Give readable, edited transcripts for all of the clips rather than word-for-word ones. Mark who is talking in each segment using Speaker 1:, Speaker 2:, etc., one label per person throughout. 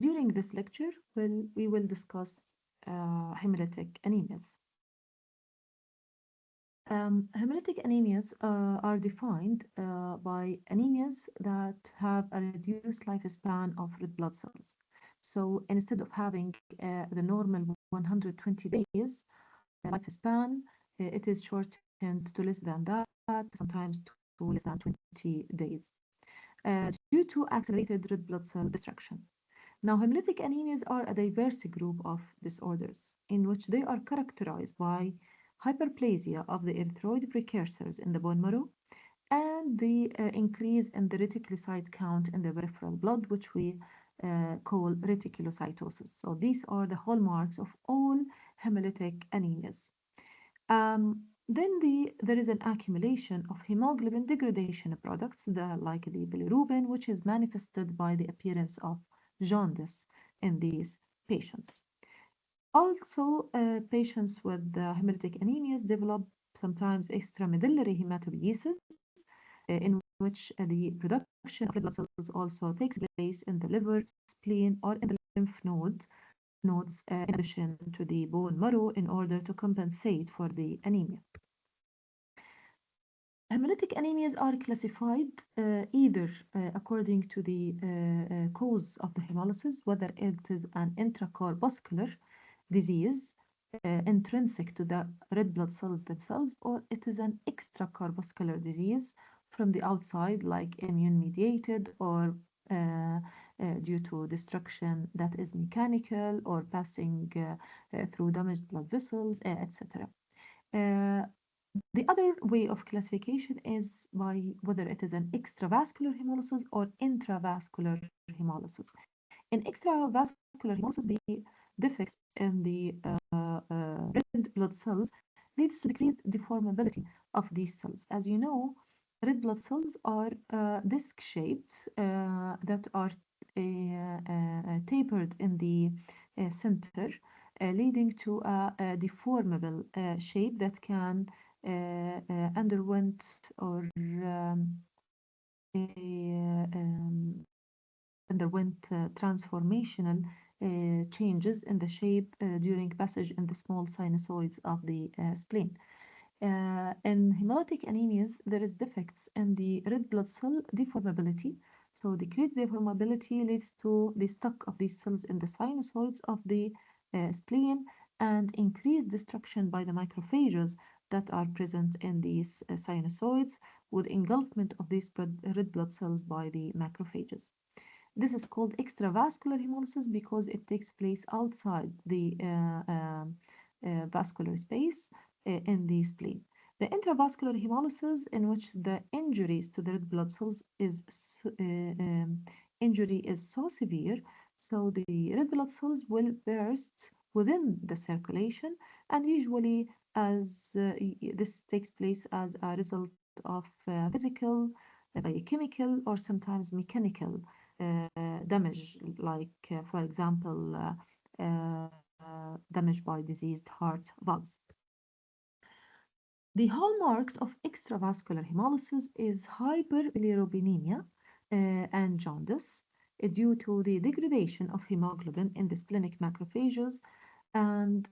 Speaker 1: During this lecture, we will discuss hemolytic anemias. Hemolytic anemias are defined by anemias that have a reduced lifespan of red blood cells. So instead of having the normal 120 days lifespan, it is shortened to less than that, sometimes to less than 20 days, due to accelerated red blood cell destruction. Now, hemolytic anemias are a diverse group of disorders in which they are characterized by hyperplasia of the erythroid precursors in the bone marrow and the increase in the reticulocyte count in the peripheral blood, which we call reticulocytosis. So these are the hallmarks of all hemolytic anemias. There is an accumulation of hemoglobin degradation products, like the bilirubin, which is manifested by the appearance of jaundice in these patients. Also, patients with hemolytic anemias develop sometimes extramedullary hematopoiesis, in which the production of red blood cells also takes place in the liver, spleen, or in the nodes, in addition to the bone marrow, in order to compensate for the anemia. Hemolytic anemias are classified either according to the cause of the hemolysis, whether it is an intracorpuscular disease intrinsic to the red blood cells themselves, or it is an extracorpuscular disease from the outside, like immune mediated or due to destruction that is mechanical or passing through damaged blood vessels, etc. Uh, the other way of classification is by whether it is an extravascular hemolysis or intravascular hemolysis. In extravascular hemolysis, the defects in the red blood cells leads to decreased deformability of these cells. As you know, red blood cells are disc-shaped that are tapered in the center, leading to a deformable shape that can underwent or underwent transformational changes in the shape during passage in the small sinusoids of the spleen. In hemolytic anemias, there is defects in the red blood cell deformability. So decreased deformability leads to the stuck of these cells in the sinusoids of the spleen and increased destruction by the macrophages that are present in these sinusoids with engulfment of these red blood cells by the macrophages. This is called extravascular hemolysis because it takes place outside the vascular space in the spleen. The intravascular hemolysis, in which the injuries to the red blood cells injury is so severe, so the red blood cells will burst within the circulation, and usually as this takes place as a result of physical, biochemical, or sometimes mechanical damage, like, for example, damage by diseased heart valves. The hallmarks of extravascular hemolysis is hyperbilirubinemia and jaundice due to the degradation of hemoglobin in the splenic macrophages, and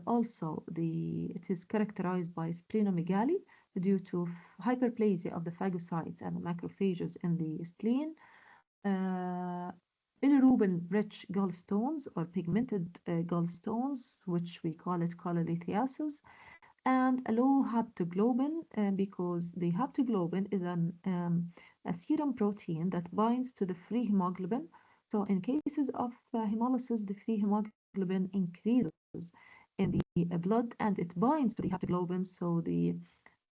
Speaker 1: also it is characterized by splenomegaly due to hyperplasia of the phagocytes and the macrophages in the spleen, uh, bilirubin-rich gallstones or pigmented gallstones, which we call it cholelithiasis, and a low haptoglobin because the haptoglobin is a serum protein that binds to the free hemoglobin. So in cases of hemolysis, the free hemoglobin increases in the blood and it binds to the haptoglobin. So the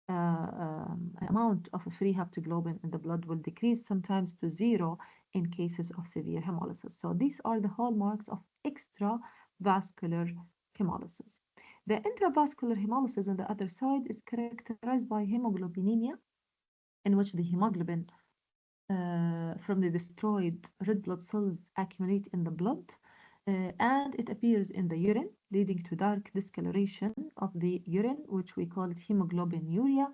Speaker 1: amount of free haptoglobin in the blood will decrease sometimes to zero in cases of severe hemolysis. So these are the hallmarks of extravascular hemolysis. The intravascular hemolysis on the other side is characterized by hemoglobinemia, in which the hemoglobin from the destroyed red blood cells accumulate in the blood, and it appears in the urine, leading to dark discoloration of the urine, which we call it hemoglobinuria,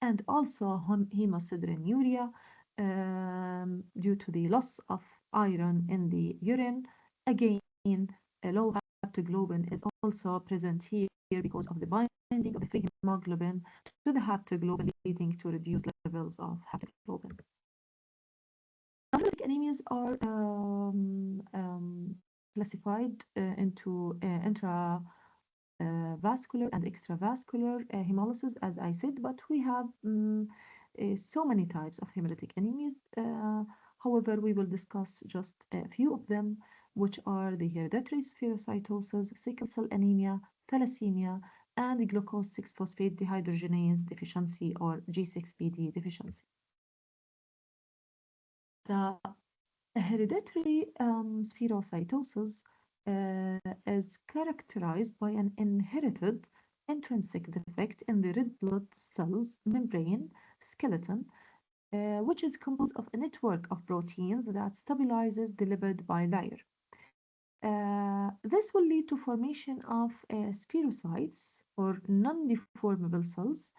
Speaker 1: and also hemosideриnuria due to the loss of iron in the urine. Again, a low haptoglobin is also present here because of the binding of the free hemoglobin to the haptoglobin, leading to reduced levels of haptoglobin. Hemolytic anemias are classified into vascular and extravascular hemolysis, as I said, but we have so many types of hemolytic anemias. However, we will discuss just a few of them, which are the hereditary spherocytosis, sickle cell anemia, thalassemia, and glucose 6-phosphate dehydrogenase deficiency or G6PD deficiency. The hereditary spherocytosis is characterized by an inherited intrinsic defect in the red blood cells membrane skeleton, which is composed of a network of proteins that stabilizes the lipid bilayer. This will lead to formation of spherocytes or non-deformable cells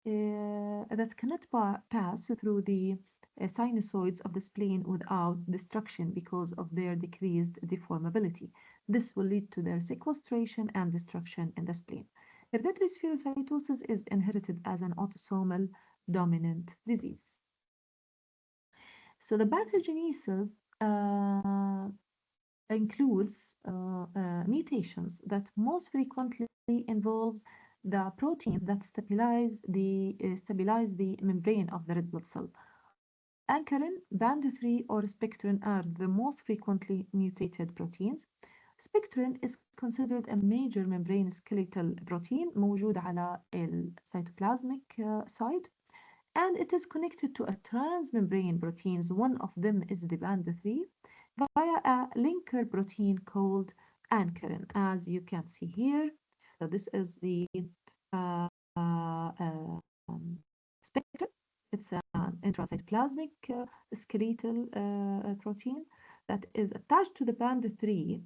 Speaker 1: that cannot pass through the sinusoids of the spleen without destruction because of their decreased deformability. This will lead to their sequestration and destruction in the spleen. Hereditary spherocytosis is inherited as an autosomal dominant disease. So the pathogenesis includes mutations that most frequently involves the proteins that stabilize the membrane of the red blood cell. Ankyrin, band 3, or spectrin are the most frequently mutated proteins. spectrin is considered a major membrane skeletal protein موجود على الcytoplasmic side, and it is connected to a transmembrane proteins. One of them is the band 3 via a linker protein called ankyrin, as you can see here. So this is the uh, spectrum. It's an intracytoplasmic skeletal protein that is attached to the band 3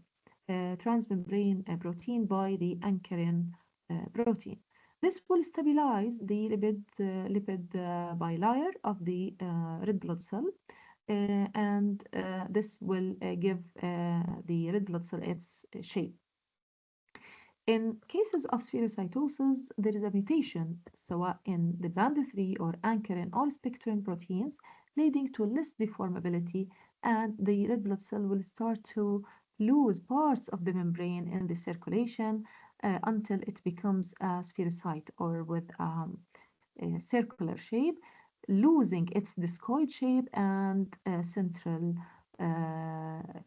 Speaker 1: transmembrane protein by the ankyrin protein. This will stabilize the lipid bilayer of the red blood cell, and this will give the red blood cell its shape. In cases of spherocytosis, there is a mutation سواء in the band 3 or ankyrin or spectrin proteins, leading to less deformability, and the red blood cell will start to lose parts of the membrane in the circulation until it becomes a spherocyte or with a circular shape, losing its discoid shape and central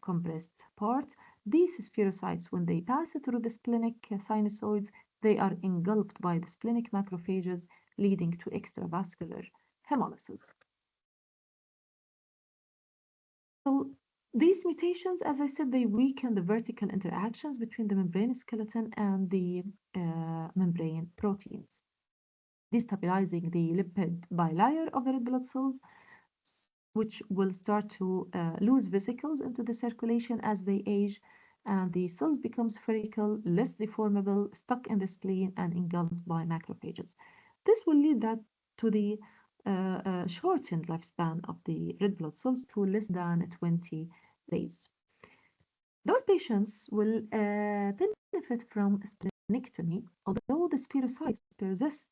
Speaker 1: compressed part. These spherocytes, when they pass through the splenic sinusoids, they are engulfed by the splenic macrophages, leading to extravascular hemolysis. So these mutations, as I said, they weaken the vertical interactions between the membrane skeleton and the membrane proteins, destabilizing the lipid bilayer of the red blood cells, which will start to lose vesicles into the circulation as they age, and the cells become spherical, less deformable, stuck in the spleen, and engulfed by macrophages. This will lead that to the shortened lifespan of the red blood cells to less than 20 days. Those patients will benefit from splenectomy, although the spherocytes persist.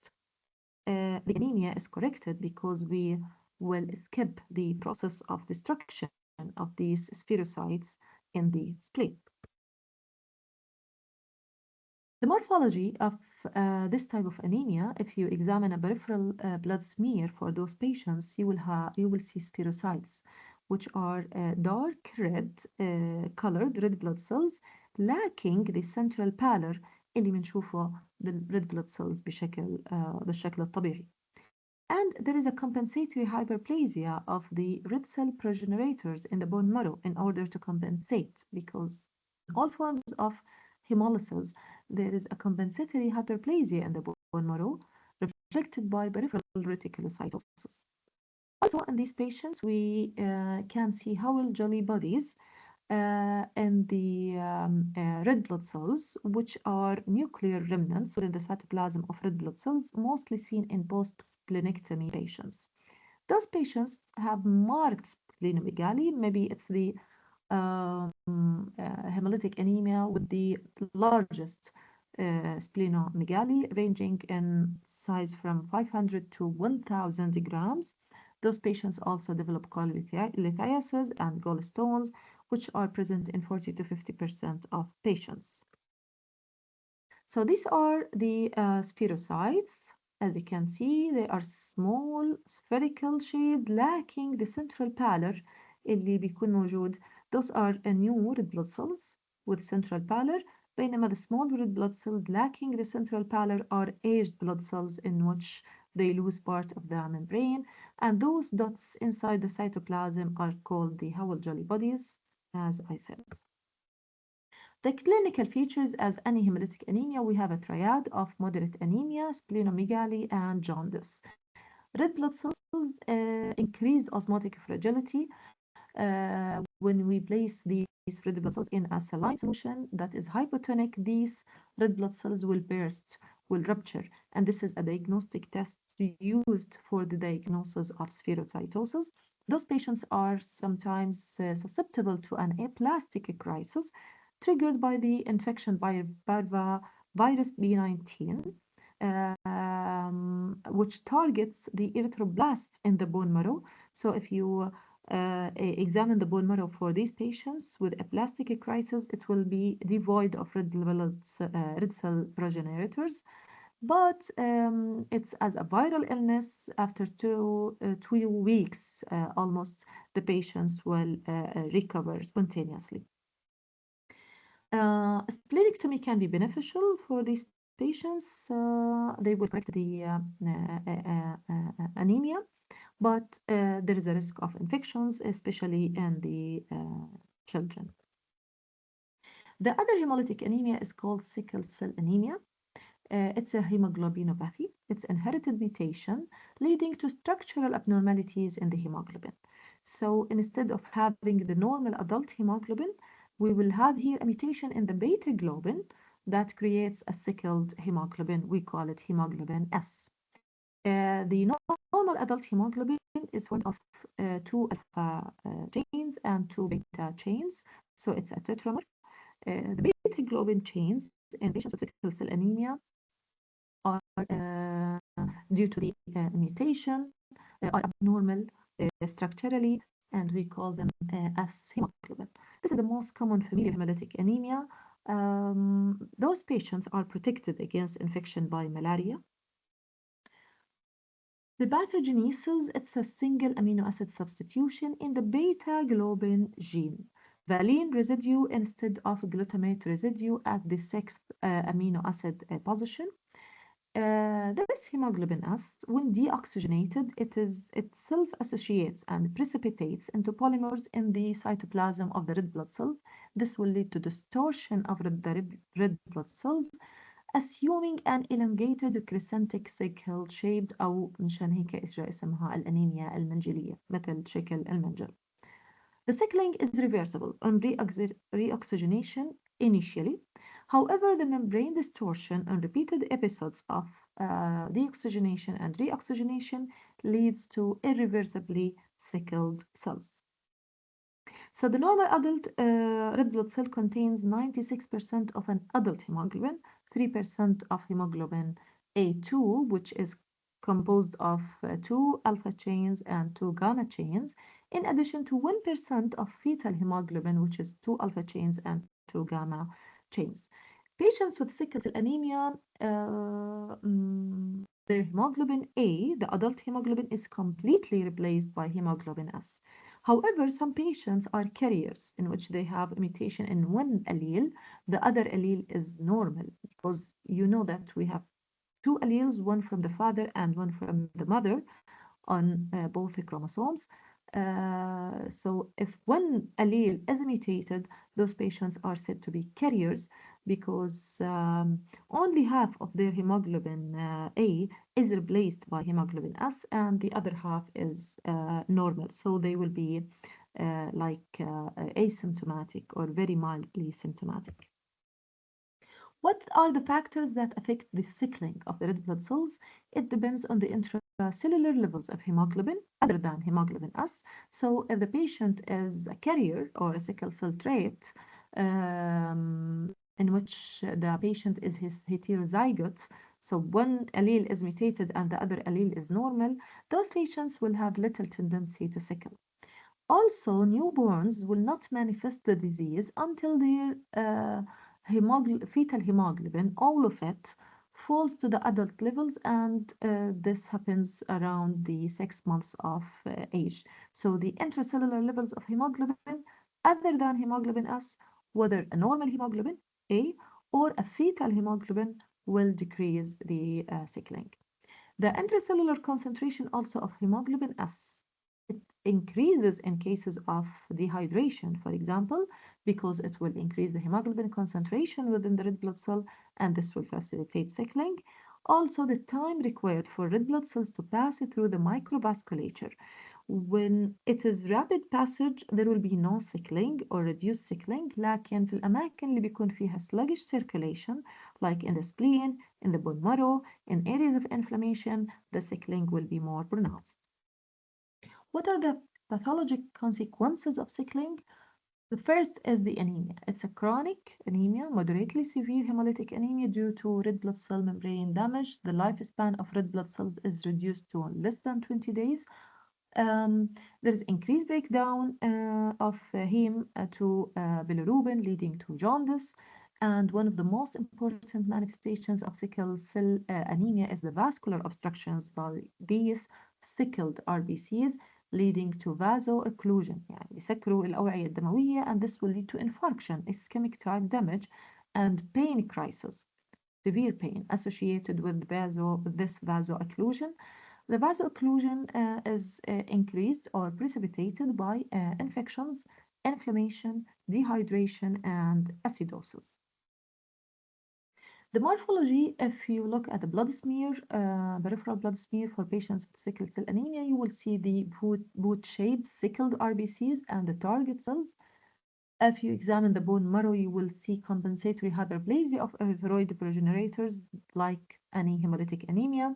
Speaker 1: The anemia is corrected because we will skip the process of destruction of these spherocytes in the spleen. The morphology of this type of anemia, if you examine a peripheral blood smear for those patients, you will see spherocytes, which are dark red colored red blood cells lacking the central pallor اللي بنشوفه بالred blood cells بالشكل الطبيعي. And there is a compensatory hyperplasia of the red cell progenitors in the bone marrow in order to compensate, because in all forms of hemolysis, there is a compensatory hyperplasia in the bone marrow reflected by peripheral reticulocytosis. Also, in these patients, we can see Howell jolly bodies and the red blood cells, which are nuclear remnants within the cytoplasm of red blood cells, mostly seen in post-splenectomy patients. Those patients have marked splenomegaly. Maybe it's the hemolytic anemia with the largest splenomegaly, ranging in size from 500 to 1,000 grams. Those patients also develop cholelithiasis and gallstones, which are present in 40 to 50% of patients. So these are the spherocytes. As you can see, they are small, spherical shaped, lacking the central pallor اللي بيكون موجود. Those are new red blood cells with central pallor. بينما the small red blood cells lacking the central pallor are aged blood cells in which they lose part of the membrane. And those dots inside the cytoplasm are called the Howell-Jolly bodies, as I said. The clinical features as any hemolytic anemia, we have a triad of moderate anemia, splenomegaly, and jaundice. Red blood cells increased osmotic fragility when we place these red blood cells in a saline solution that is hypotonic. These red blood cells will burst, will rupture, and this is a diagnostic test used for the diagnosis of spherocytosis. Those patients are sometimes susceptible to an aplastic crisis triggered by the infection by parvovirus B19, which targets the erythroblasts in the bone marrow. So if you examine the bone marrow for these patients with aplastic crisis, it will be devoid of red cell progenitors. But it's as a viral illness. After 2 weeks, almost the patients will recover spontaneously. Splenectomy can be beneficial for these patients. They will correct the anemia, but there is a risk of infections, especially in the children. The other hemolytic anemia is called sickle cell anemia. It's a hemoglobinopathy. It's inherited mutation leading to structural abnormalities in the hemoglobin. So instead of having the normal adult hemoglobin, we will have here a mutation in the beta globin that creates a sickled hemoglobin. We call it hemoglobin S. The normal adult hemoglobin is formed of two alpha chains and two beta chains, so it's a tetramer. The beta globin chains in patients with sickle cell anemia are due to the mutation are abnormal structurally, and we call them as hemoglobin. This is the most common familial hemolytic anemia. Those patients are protected against infection by malaria. The pathogenesis, it's a single amino acid substitution in the beta globin gene. Valine residue instead of glutamate residue at the sixth amino acid position. This hemoglobin S, when deoxygenated, it self-associates and precipitates into polymers in the cytoplasm of the red blood cells. This will lead to distortion of the red blood cells, assuming an elongated crescentic sickle shaped أو مشان هيك إجا اسمها الأنيميا المنجلية مثل شكل المنجل. The sickling is reversible on reoxygenation initially. However, the membrane distortion and repeated episodes of deoxygenation and reoxygenation leads to irreversibly sickled cells. So the normal adult red blood cell contains 96% of an adult hemoglobin, 3% of hemoglobin A2, which is composed of two alpha chains and two gamma chains, in addition to 1% of fetal hemoglobin, which is two alpha chains and two gamma chains. Patients with sickle cell anemia, their hemoglobin A, the adult hemoglobin, is completely replaced by hemoglobin S. However, some patients are carriers in which they have a mutation in one allele. The other allele is normal because you know that we have two alleles, one from the father and one from the mother on both the chromosomes. So if one allele is mutated, those patients are said to be carriers because only half of their hemoglobin A is replaced by hemoglobin S and the other half is normal. So they will be asymptomatic or very mildly symptomatic. What are the factors that affect the sickling of the red blood cells? It depends on the cellular levels of hemoglobin other than hemoglobin S. So if the patient is a carrier or a sickle cell trait, in which the patient is his heterozygote, so one allele is mutated and the other allele is normal, those patients will have little tendency to sickle. Also, newborns will not manifest the disease until their fetal hemoglobin, all of it, falls to the adult levels, and this happens around the 6 months of age. So the intracellular levels of hemoglobin, other than hemoglobin S, whether a normal hemoglobin A or a fetal hemoglobin, will decrease the sickling. The intracellular concentration also of hemoglobin S, it increases in cases of dehydration, for example, because it will increase the hemoglobin concentration within the red blood cell, and this will facilitate sickling. Also, the time required for red blood cells to pass through the microvasculature. When it is rapid passage there will be no sickling or reduced sickling، لكن في الأماكن اللي بيكون فيها sluggish circulation like in the spleen, in the bone marrow, in areas of inflammation, the sickling will be more pronounced. What are the pathologic consequences of sickling? The first is the anemia. It's a chronic anemia, moderately severe hemolytic anemia due to red blood cell membrane damage. The lifespan of red blood cells is reduced to less than 20 days. There is increased breakdown of heme to bilirubin, leading to jaundice. And one of the most important manifestations of sickle cell anemia is the vascular obstructions by these sickled RBCs, leading to vaso-occlusion. يعني يسكروا الأوعية الدموية, and this will lead to infarction, ischemic type damage, and pain crisis, severe pain associated with this vaso-occlusion. The vaso-occlusion is increased or precipitated by infections, inflammation, dehydration, and acidosis. The morphology, if you look at the blood smear, peripheral blood smear for patients with sickle cell anemia, you will see the boot-shaped sickled RBCs and the target cells. If you examine the bone marrow, you will see compensatory hyperplasia of erythroid progenitors like any hemolytic anemia.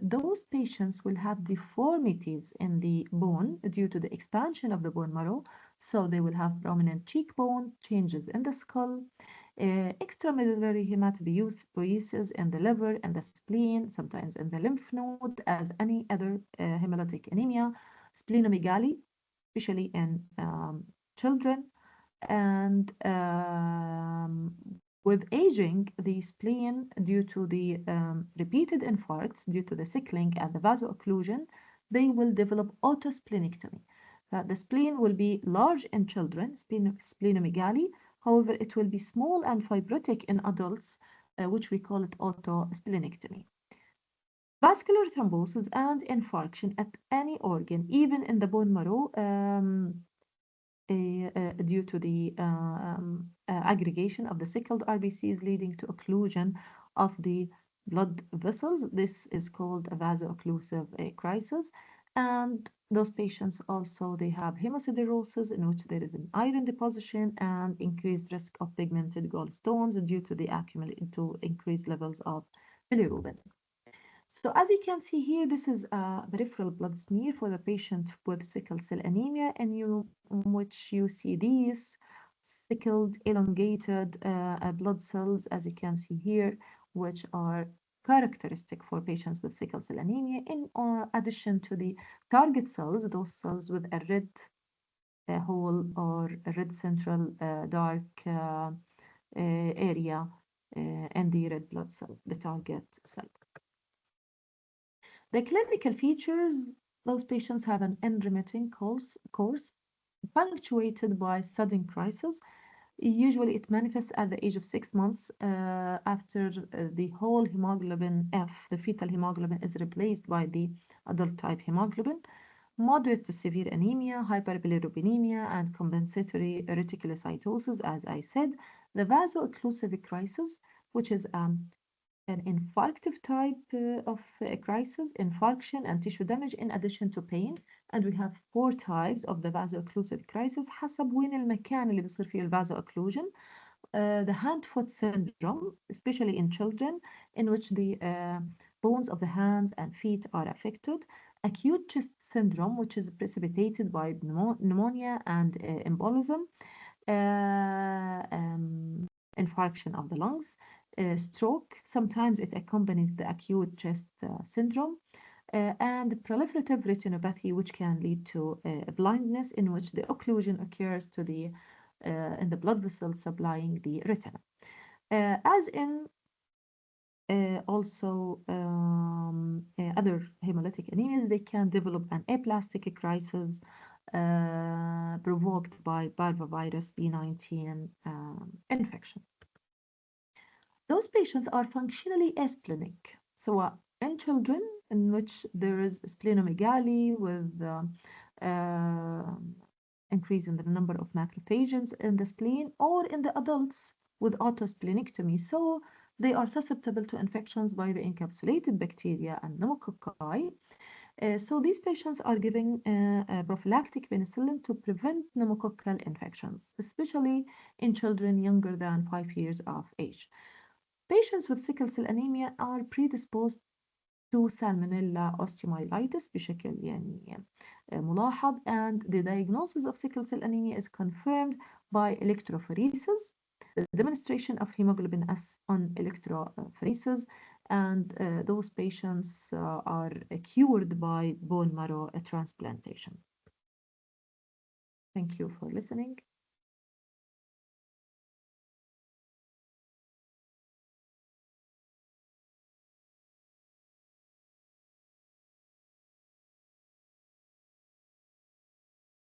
Speaker 1: Those patients will have deformities in the bone due to the expansion of the bone marrow. So they will have prominent cheekbones, changes in the skull, extramedullary hematopoiesis in the liver and the spleen, sometimes in the lymph node, as any other hemolytic anemia, splenomegaly, especially in children, and with aging, the spleen, due to the repeated infarcts, due to the sickling and the vaso-occlusion, they will develop autosplenectomy. The spleen will be large in children, splenomegaly. However, it will be small and fibrotic in adults, which we call it autosplenectomy. Vascular thrombosis and infarction at any organ, even in the bone marrow, due to the aggregation of the sickled RBCs leading to occlusion of the blood vessels. This is called a vaso-occlusive crisis. And those patients also, they have hemosiderosis in which there is an iron deposition and increased risk of pigmented gallstones due to the increased levels of bilirubin. So as you can see here, this is a peripheral blood smear for the patient with sickle cell anemia, and which you see these sickled, elongated blood cells, as you can see here, which are characteristic for patients with sickle cell anemia, in addition to the target cells, those cells with a red hole or a red central dark area and the red blood cell, the target cell. The clinical features, those patients have an unremitting course punctuated by sudden crisis. Usually it manifests at the age of 6 months after the whole hemoglobin F, the fetal hemoglobin, is replaced by the adult type hemoglobin. Moderate to severe anemia, hyperbilirubinemia, and compensatory reticulocytosis, as I said. The vaso-occlusive crisis, which is an infarctive type of crisis, infarction and tissue damage in addition to pain. And we have 4 types of the vaso-occlusive crisis حسب وين المكان اللي بيصير فيه vaso-occlusion. The hand-foot syndrome, especially in children, in which the bones of the hands and feet are affected. Acute chest syndrome, which is precipitated by pneumonia and embolism, infarction of the lungs, stroke. Sometimes it accompanies the acute chest syndrome, and proliferative retinopathy, which can lead to blindness, in which the occlusion occurs to the in the blood vessels supplying the retina. As in also other hemolytic anemias, they can develop an aplastic crisis provoked by parvovirus B19 infection. Those patients are functionally asplenic. So, in children in which there is splenomegaly with uh, increase in the number of macrophages in the spleen, or in the adults with autosplenectomy. So, they are susceptible to infections by the encapsulated bacteria and pneumococci. So these patients are given prophylactic penicillin to prevent pneumococcal infections, especially in children younger than 5 years of age. Patients with sickle cell anemia are predisposed to salmonella osteomyelitis بشكل يعني ملاحظ, and the diagnosis of sickle cell anemia is confirmed by electrophoresis, the demonstration of hemoglobin S on electrophoresis, and those patients are cured by bone marrow transplantation. Thank you for listening.